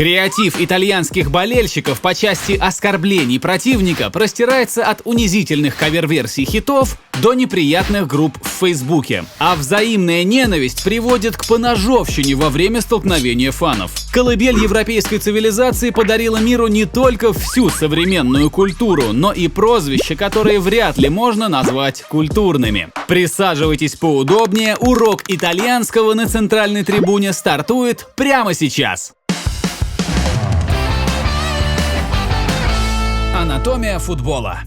Креатив итальянских болельщиков по части оскорблений противника простирается от унизительных кавер-версий хитов до неприятных групп в Фейсбуке. А взаимная ненависть приводит к поножовщине во время столкновения фанов. Колыбель европейской цивилизации подарила миру не только всю современную культуру, но и прозвища, которые вряд ли можно назвать культурными. Присаживайтесь поудобнее, урок итальянского на центральной трибуне стартует прямо сейчас. Анатомия футбола.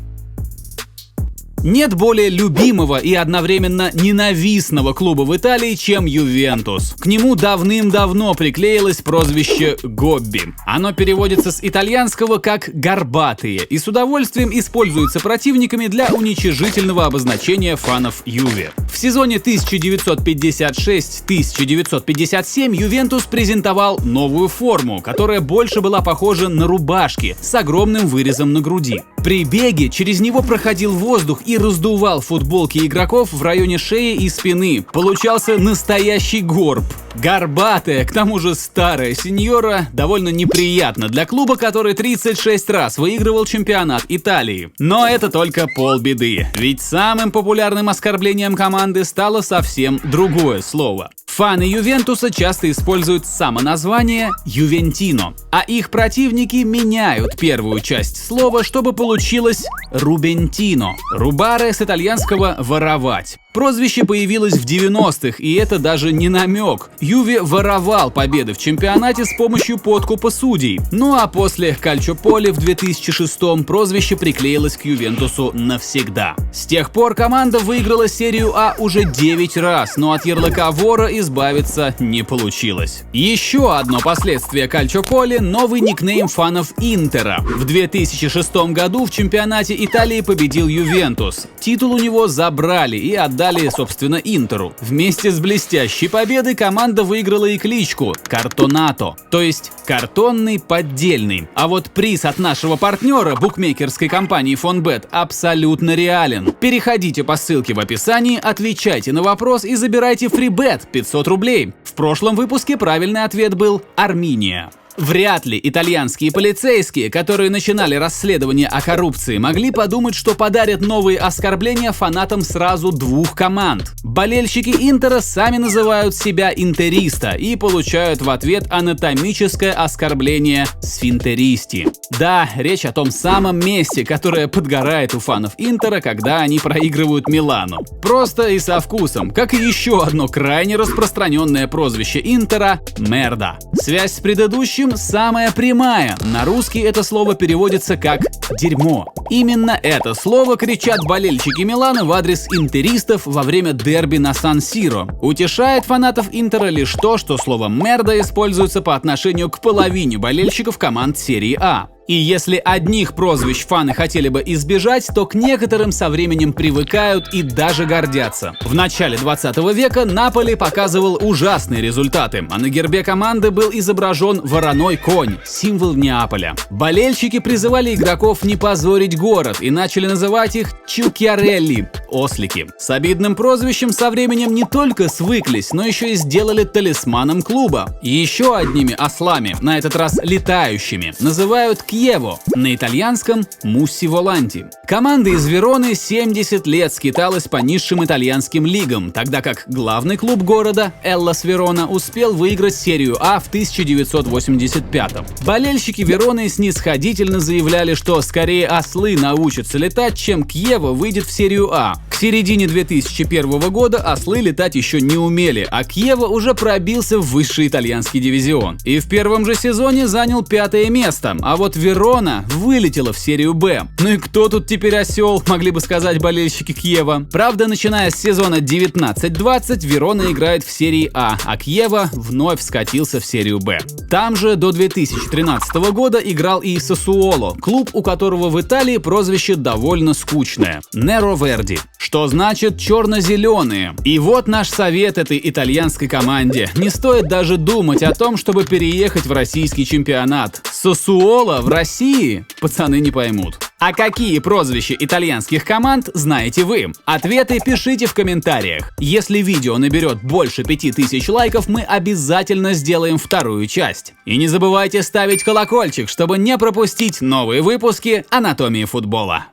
Нет более любимого и одновременно ненавистного клуба в Италии, чем Ювентус. К нему давным-давно приклеилось прозвище «Гобби». Оно переводится с итальянского как «горбатые» и с удовольствием используется противниками для уничижительного обозначения фанов Юве. В сезоне 1956-1957 Ювентус презентовал новую форму, которая больше была похожа на рубашки с огромным вырезом на груди. При беге через него проходил воздух и раздувал футболки игроков в районе шеи и спины. Получался настоящий горб. Горбатая, к тому же старая сеньора, довольно неприятно для клуба, который 36 раз выигрывал чемпионат Италии. Но это только полбеды, ведь самым популярным оскорблением команды стало совсем другое слово. Фаны Ювентуса часто используют самоназвание «Ювентино», а их противники меняют первую часть слова, чтобы получилось «Рубентино». Рубаре с итальянского «воровать». Прозвище появилось в 90-х, и это даже не намек. Юве воровал победы в чемпионате с помощью подкупа судей. Ну а после Кальчополи в 2006-м прозвище приклеилось к Ювентусу навсегда. С тех пор команда выиграла серию А уже 9 раз, но от ярлыка вора избавиться не получилось. Еще одно последствие Кальчополи – новый никнейм фанов Интера. В 2006 году в чемпионате Италии победил Ювентус. Титул у него забрали и отдали, собственно, Интеру. Вместе с блестящей победой команда выиграла и кличку «Картонато», то есть «картонный поддельный». А вот приз от нашего партнера, букмекерской компании Фонбет, абсолютно реален. Переходите по ссылке в описании, отвечайте на вопрос и забирайте фрибет 500 рублей. В прошлом выпуске правильный ответ был «Арминия». Вряд ли итальянские полицейские, которые начинали расследование о коррупции, могли подумать, что подарят новые оскорбления фанатам сразу двух команд. Болельщики Интера сами называют себя интериста и получают в ответ анатомическое оскорбление сфинтеристи. Да, речь о том самом месте, которое подгорает у фанов Интера, когда они проигрывают Милану. Просто и со вкусом, как и еще одно крайне распространенное прозвище Интера – мерда. Связь с предыдущим самая прямая. На русский это слово переводится как «дерьмо». Именно это слово кричат болельщики Милана в адрес интеристов во время дерби на Сан-Сиро. Утешает фанатов Интера лишь то, что слово «мерда» используется по отношению к половине болельщиков команд серии А. И если одних прозвищ фаны хотели бы избежать, то к некоторым со временем привыкают и даже гордятся. В начале 20 века Наполи показывал ужасные результаты, а на гербе команды был изображен вороной конь, символ Неаполя. Болельщики призывали игроков не позорить город и начали называть их чукьярелли – ослики. С обидным прозвищем со временем не только свыклись, но еще и сделали талисманом клуба. И еще одними ослами, на этот раз летающими, называют Кьево, на итальянском Мусси Воланти. Команда из Вероны 70 лет скиталась по низшим итальянским лигам, тогда как главный клуб города, Эллас Верона, успел выиграть серию А в 1985-м. Болельщики Вероны снисходительно заявляли, что скорее ослы научатся летать, чем Кьево выйдет в серию А. К середине 2001 года ослы летать еще не умели, а Кьево уже пробился в высший итальянский дивизион. И в первом же сезоне занял 5-е место, а вот Верона вылетела в серию Б. Ну и кто тут теперь осел, могли бы сказать болельщики Кьева. Правда, начиная с сезона 19-20 Верона играет в серии А, а Кьево вновь скатился в серию Б. Там же до 2013 года играл и Сассуоло, клуб, у которого в Италии прозвище довольно скучное – Неро Верди, что значит черно-зеленые. И вот наш совет этой итальянской команде: не стоит даже думать о том, чтобы переехать в российский чемпионат. Сассуоло в России? Пацаны не поймут. А какие прозвища итальянских команд знаете вы? Ответы пишите в комментариях. Если видео наберет больше 5000 лайков, мы обязательно сделаем вторую часть. И не забывайте ставить колокольчик, чтобы не пропустить новые выпуски «Анатомии футбола».